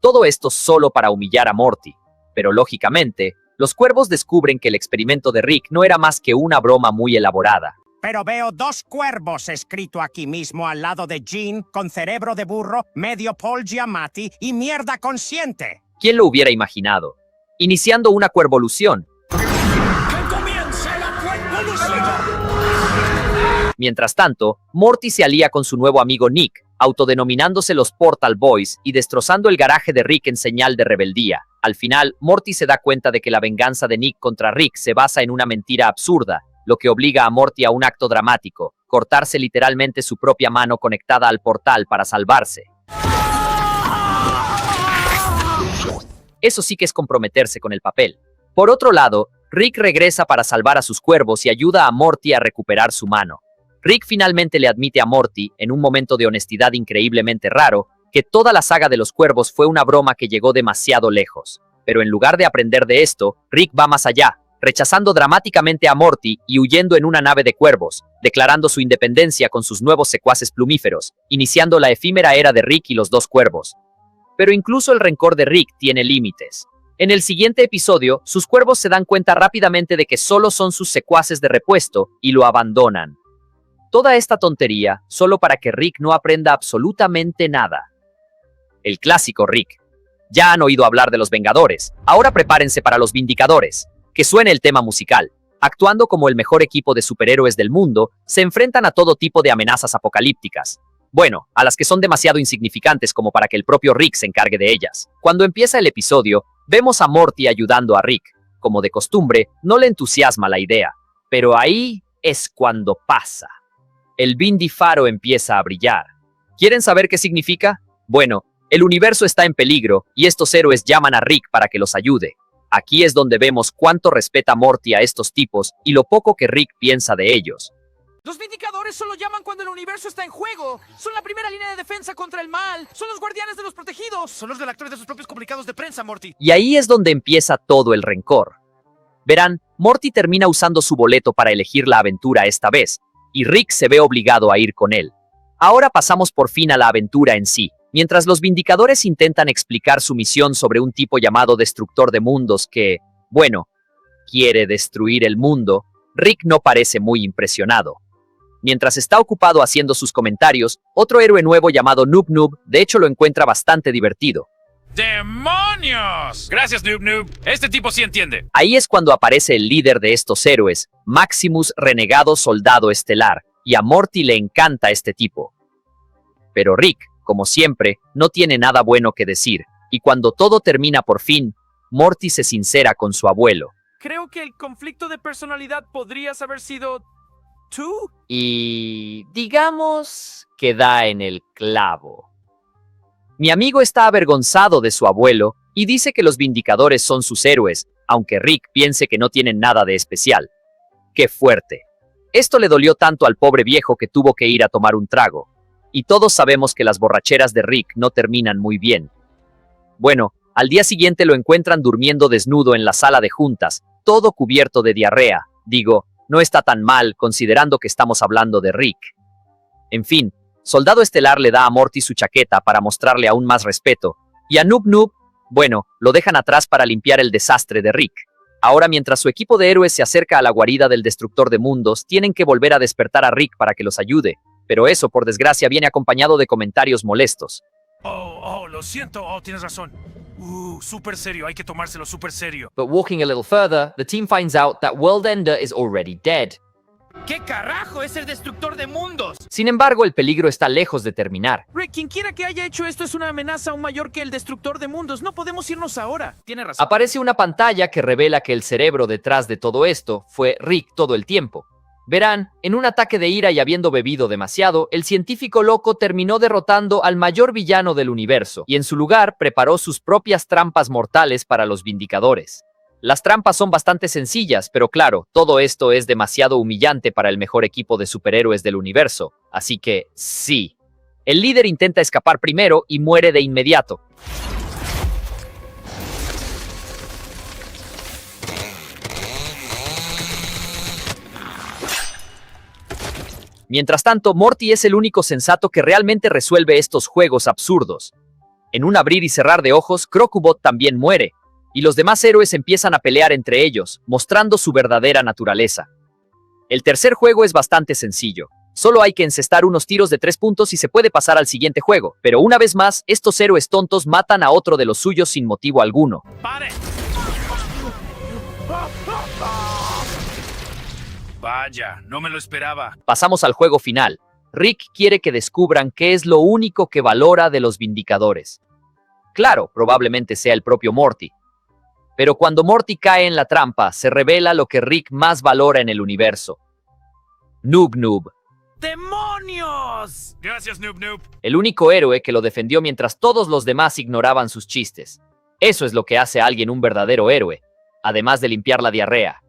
[SPEAKER 1] Todo esto solo para humillar a Morty. Pero lógicamente, los cuervos descubren que el experimento de Rick no era más que una broma muy elaborada.
[SPEAKER 10] Pero veo 2 cuervos escrito aquí mismo al lado de Jean, con cerebro de burro, medio Paul Giamatti y mierda consciente.
[SPEAKER 1] ¿Quién lo hubiera imaginado? Iniciando una cuervolución. Mientras tanto, Morty se alía con su nuevo amigo Nick, autodenominándose los Portal Boys y destrozando el garaje de Rick en señal de rebeldía. Al final, Morty se da cuenta de que la venganza de Nick contra Rick se basa en una mentira absurda, lo que obliga a Morty a un acto dramático, cortarse literalmente su propia mano conectada al portal para salvarse. Eso sí que es comprometerse con el papel. Por otro lado, Rick regresa para salvar a sus cuervos y ayuda a Morty a recuperar su mano. Rick finalmente le admite a Morty, en un momento de honestidad increíblemente raro, que toda la saga de los cuervos fue una broma que llegó demasiado lejos. Pero en lugar de aprender de esto, Rick va más allá, rechazando dramáticamente a Morty y huyendo en una nave de cuervos, declarando su independencia con sus nuevos secuaces plumíferos, iniciando la efímera era de Rick y los 2 cuervos. Pero incluso el rencor de Rick tiene límites. En el siguiente episodio, sus cuervos se dan cuenta rápidamente de que solo son sus secuaces de repuesto y lo abandonan. Toda esta tontería solo para que Rick no aprenda absolutamente nada. El clásico Rick. Ya han oído hablar de los Vengadores, ahora prepárense para los Vindicadores. Que suene el tema musical. Actuando como el mejor equipo de superhéroes del mundo, se enfrentan a todo tipo de amenazas apocalípticas. Bueno, a las que son demasiado insignificantes como para que el propio Rick se encargue de ellas. Cuando empieza el episodio, vemos a Morty ayudando a Rick. Como de costumbre, no le entusiasma la idea. Pero ahí es cuando pasa. El Vindifaro empieza a brillar. ¿Quieren saber qué significa? Bueno, el universo está en peligro y estos héroes llaman a Rick para que los ayude. Aquí es donde vemos cuánto respeta Morty a estos tipos y lo poco que Rick piensa de ellos.
[SPEAKER 10] Los Vindicadores solo llaman cuando el universo está en juego. Son la primera línea de defensa contra el mal. Son los guardianes de los protegidos. Son los redactores de sus propios comunicados de prensa, Morty.
[SPEAKER 1] Y ahí es donde empieza todo el rencor. Verán, Morty termina usando su boleto para elegir la aventura esta vez, y Rick se ve obligado a ir con él. Ahora pasamos por fin a la aventura en sí. Mientras los Vindicadores intentan explicar su misión sobre un tipo llamado Destructor de Mundos que, bueno, quiere destruir el mundo, Rick no parece muy impresionado. Mientras está ocupado haciendo sus comentarios, otro héroe nuevo llamado Noob Noob, de hecho lo encuentra bastante divertido.
[SPEAKER 2] ¡Demonios! Gracias, Noob Noob. Este tipo sí entiende.
[SPEAKER 1] Ahí es cuando aparece el líder de estos héroes, Maximus Renegado Soldado Estelar, y a Morty le encanta este tipo. Pero Rick, como siempre, no tiene nada bueno que decir, y cuando todo termina por fin, Morty se sincera con su abuelo.
[SPEAKER 10] Creo que el conflicto de personalidad podrías haber sido tú.
[SPEAKER 1] Y digamos que da en el clavo. Mi amigo está avergonzado de su abuelo y dice que los Vindicadores son sus héroes, aunque Rick piense que no tienen nada de especial. ¡Qué fuerte! Esto le dolió tanto al pobre viejo que tuvo que ir a tomar un trago. Y todos sabemos que las borracheras de Rick no terminan muy bien. Bueno, al día siguiente lo encuentran durmiendo desnudo en la sala de juntas, todo cubierto de diarrea. Digo, no está tan mal considerando que estamos hablando de Rick. En fin, Soldado Estelar le da a Morty su chaqueta para mostrarle aún más respeto, y a Noob Noob, bueno, lo dejan atrás para limpiar el desastre de Rick. Ahora, mientras su equipo de héroes se acerca a la guarida del Destructor de Mundos, tienen que volver a despertar a Rick para que los ayude, pero eso, por desgracia, viene acompañado de comentarios molestos.
[SPEAKER 2] Lo siento. Tienes razón. Súper serio. Hay que tomárselo súper serio.
[SPEAKER 1] But walking a little further, the team finds out that World Ender is already dead.
[SPEAKER 10] ¿Qué carajo es el destructor de mundos?
[SPEAKER 1] Sin embargo, el peligro está lejos de terminar.
[SPEAKER 10] Rick, quien quiera que haya hecho esto es una amenaza aún mayor que el destructor de mundos. No podemos irnos ahora. Tiene razón.
[SPEAKER 1] Aparece una pantalla que revela que el cerebro detrás de todo esto fue Rick todo el tiempo. Verán, en un ataque de ira y habiendo bebido demasiado, el científico loco terminó derrotando al mayor villano del universo, y en su lugar preparó sus propias trampas mortales para los Vindicadores. Las trampas son bastante sencillas, pero claro, todo esto es demasiado humillante para el mejor equipo de superhéroes del universo, así que sí. El líder intenta escapar primero y muere de inmediato. Mientras tanto, Morty es el único sensato que realmente resuelve estos juegos absurdos. En un abrir y cerrar de ojos, Crocubot también muere, y los demás héroes empiezan a pelear entre ellos, mostrando su verdadera naturaleza. El tercer juego es bastante sencillo. Solo hay que encestar unos tiros de 3 puntos y se puede pasar al siguiente juego, pero una vez más, estos héroes tontos matan a otro de los suyos sin motivo alguno.
[SPEAKER 2] ¡Pare! Vaya, no me lo esperaba.
[SPEAKER 1] Pasamos al juego final. Rick quiere que descubran qué es lo único que valora de los Vindicadores. Claro, probablemente sea el propio Morty. Pero cuando Morty cae en la trampa, se revela lo que Rick más valora en el universo. Noob Noob.
[SPEAKER 10] ¡Demonios!
[SPEAKER 2] Gracias, Noob Noob.
[SPEAKER 1] El único héroe que lo defendió mientras todos los demás ignoraban sus chistes. Eso es lo que hace a alguien un verdadero héroe, además de limpiar la diarrea.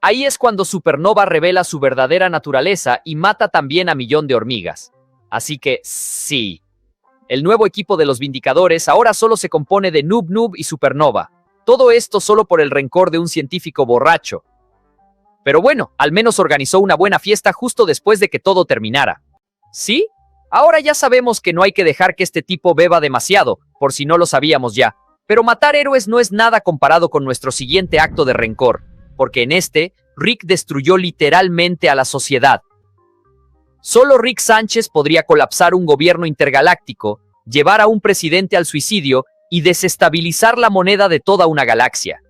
[SPEAKER 1] Ahí es cuando Supernova revela su verdadera naturaleza y mata también a Millón de Hormigas. Así que, sí. El nuevo equipo de los Vindicadores ahora solo se compone de Noob Noob y Supernova. Todo esto solo por el rencor de un científico borracho. Pero bueno, al menos organizó una buena fiesta justo después de que todo terminara. ¿Sí? Ahora ya sabemos que no hay que dejar que este tipo beba demasiado, por si no lo sabíamos ya. Pero matar héroes no es nada comparado con nuestro siguiente acto de rencor, porque en este, Rick destruyó literalmente a la sociedad. Solo Rick Sánchez podría colapsar un gobierno intergaláctico, llevar a un presidente al suicidio y desestabilizar la moneda de toda una galaxia.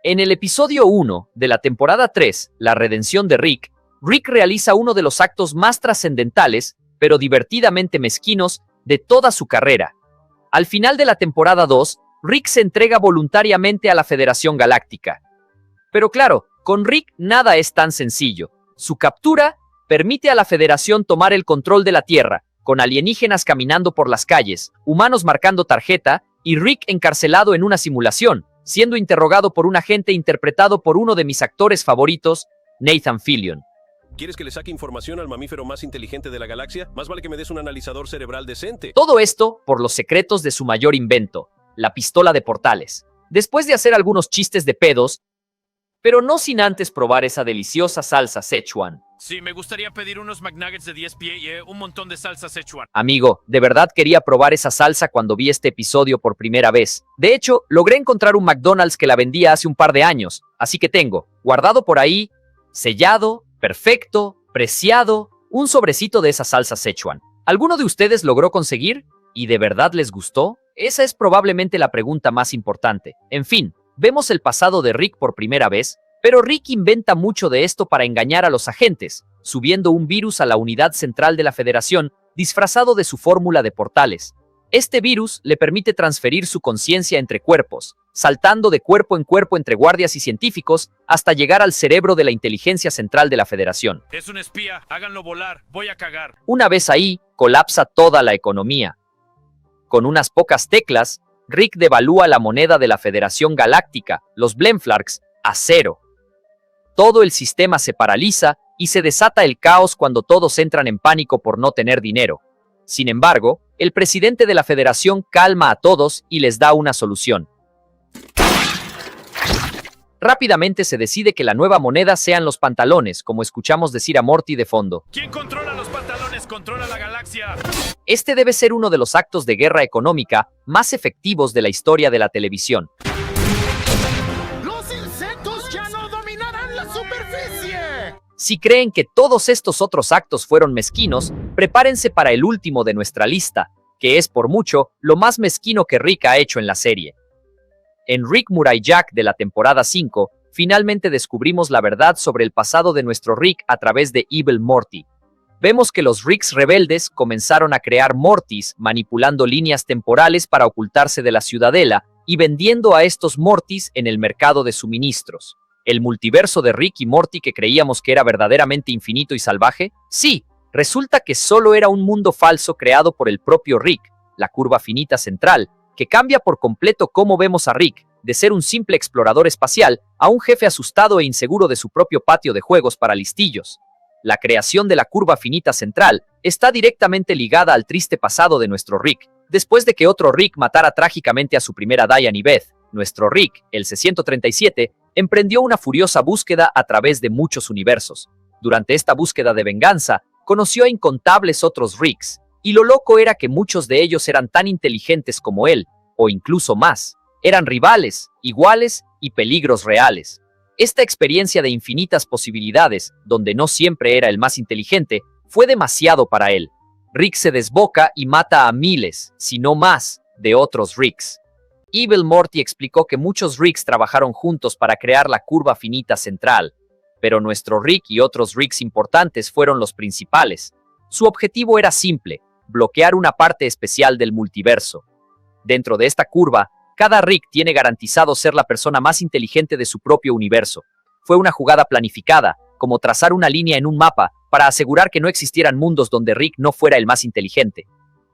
[SPEAKER 1] En el episodio 1 de la temporada 3, La redención de Rick, Rick realiza uno de los actos más trascendentales, pero divertidamente mezquinos, de toda su carrera. Al final de la temporada 2, Rick se entrega voluntariamente a la Federación Galáctica. Pero claro, con Rick nada es tan sencillo. Su captura permite a la Federación tomar el control de la Tierra, con alienígenas caminando por las calles, humanos marcando tarjeta, y Rick encarcelado en una simulación, siendo interrogado por un agente interpretado por uno de mis actores favoritos, Nathan Fillion.
[SPEAKER 9] ¿Quieres que le saque información al mamífero más inteligente de la galaxia? Más vale que me des un analizador cerebral decente.
[SPEAKER 1] Todo esto por los secretos de su mayor invento, la pistola de portales. Después de hacer algunos chistes de pedos, pero no sin antes probar esa deliciosa salsa Szechuan.
[SPEAKER 2] Sí, me gustaría pedir unos McNuggets de 10 pies y un montón de salsa Szechuan.
[SPEAKER 1] Amigo, de verdad quería probar esa salsa cuando vi este episodio por primera vez. De hecho, logré encontrar un McDonald's que la vendía hace un par de años, así que tengo, guardado por ahí, sellado, perfecto, preciado, un sobrecito de esa salsa Szechuan. ¿Alguno de ustedes logró conseguir? ¿Y de verdad les gustó? Esa es probablemente la pregunta más importante. En fin, vemos el pasado de Rick por primera vez, pero Rick inventa mucho de esto para engañar a los agentes, subiendo un virus a la unidad central de la Federación, disfrazado de su fórmula de portales. Este virus le permite transferir su conciencia entre cuerpos, saltando de cuerpo en cuerpo entre guardias y científicos hasta llegar al cerebro de la inteligencia central de la Federación.
[SPEAKER 2] Es un espía, háganlo volar, voy a cagar.
[SPEAKER 1] Una vez ahí, colapsa toda la economía. Con unas pocas teclas, Rick devalúa la moneda de la Federación Galáctica, los Blemflarks, a 0. Todo el sistema se paraliza y se desata el caos cuando todos entran en pánico por no tener dinero. Sin embargo, el presidente de la Federación calma a todos y les da una solución. Rápidamente se decide que la nueva moneda sean los pantalones, como escuchamos decir a Morty de fondo.
[SPEAKER 2] ¿Quién controla los pantalones? Controla la galaxia.
[SPEAKER 1] Este debe ser uno de los actos de guerra económica más efectivos de la historia de la televisión.
[SPEAKER 10] ¡Los insectos ya no dominarán la superficie!
[SPEAKER 1] Si creen que todos estos otros actos fueron mezquinos, prepárense para el último de nuestra lista, que es por mucho lo más mezquino que Rick ha hecho en la serie. En Rick Murray Jack de la temporada 5, finalmente descubrimos la verdad sobre el pasado de nuestro Rick a través de Evil Morty. Vemos que los Ricks rebeldes comenzaron a crear Mortys manipulando líneas temporales para ocultarse de la ciudadela y vendiendo a estos Mortys en el mercado de suministros. ¿El multiverso de Rick y Morty que creíamos que era verdaderamente infinito y salvaje? Sí, resulta que solo era un mundo falso creado por el propio Rick, la curva finita central, que cambia por completo cómo vemos a Rick, de ser un simple explorador espacial a un jefe asustado e inseguro de su propio patio de juegos para listillos. La creación de la curva finita central está directamente ligada al triste pasado de nuestro Rick. Después de que otro Rick matara trágicamente a su primera Diane y Beth, nuestro Rick, el C-137, emprendió una furiosa búsqueda a través de muchos universos. Durante esta búsqueda de venganza, conoció a incontables otros Ricks, y lo loco era que muchos de ellos eran tan inteligentes como él, o incluso más. Eran rivales, iguales y peligros reales. Esta experiencia de infinitas posibilidades, donde no siempre era el más inteligente, fue demasiado para él. Rick se desboca y mata a miles, si no más, de otros Ricks. Evil Morty explicó que muchos Ricks trabajaron juntos para crear la curva finita central, pero nuestro Rick y otros Ricks importantes fueron los principales. Su objetivo era simple: bloquear una parte especial del multiverso. Dentro de esta curva, cada Rick tiene garantizado ser la persona más inteligente de su propio universo. Fue una jugada planificada, como trazar una línea en un mapa, para asegurar que no existieran mundos donde Rick no fuera el más inteligente.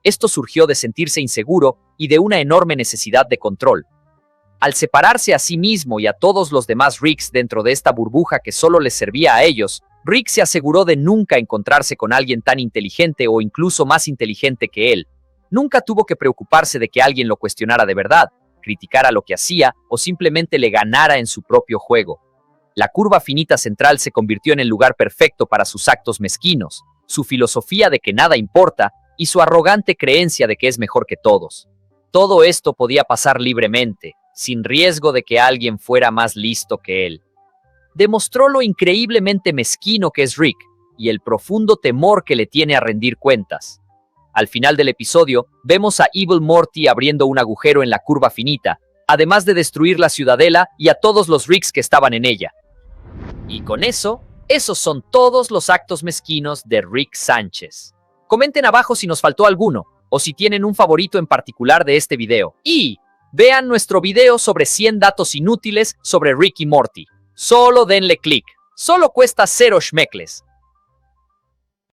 [SPEAKER 1] Esto surgió de sentirse inseguro y de una enorme necesidad de control. Al separarse a sí mismo y a todos los demás Ricks dentro de esta burbuja que solo les servía a ellos, Rick se aseguró de nunca encontrarse con alguien tan inteligente o incluso más inteligente que él. Nunca tuvo que preocuparse de que alguien lo cuestionara de verdad, criticara lo que hacía o simplemente le ganara en su propio juego. La curva finita central se convirtió en el lugar perfecto para sus actos mezquinos, su filosofía de que nada importa y su arrogante creencia de que es mejor que todos. Todo esto podía pasar libremente, sin riesgo de que alguien fuera más listo que él. Demostró lo increíblemente mezquino que es Rick y el profundo temor que le tiene a rendir cuentas. Al final del episodio, vemos a Evil Morty abriendo un agujero en la curva finita, además de destruir la ciudadela y a todos los Ricks que estaban en ella. Y con eso, esos son todos los actos mezquinos de Rick Sánchez. Comenten abajo si nos faltó alguno, o si tienen un favorito en particular de este video. Y vean nuestro video sobre 100 datos inútiles sobre Rick y Morty. Solo denle clic. Solo cuesta 0 schmeckles.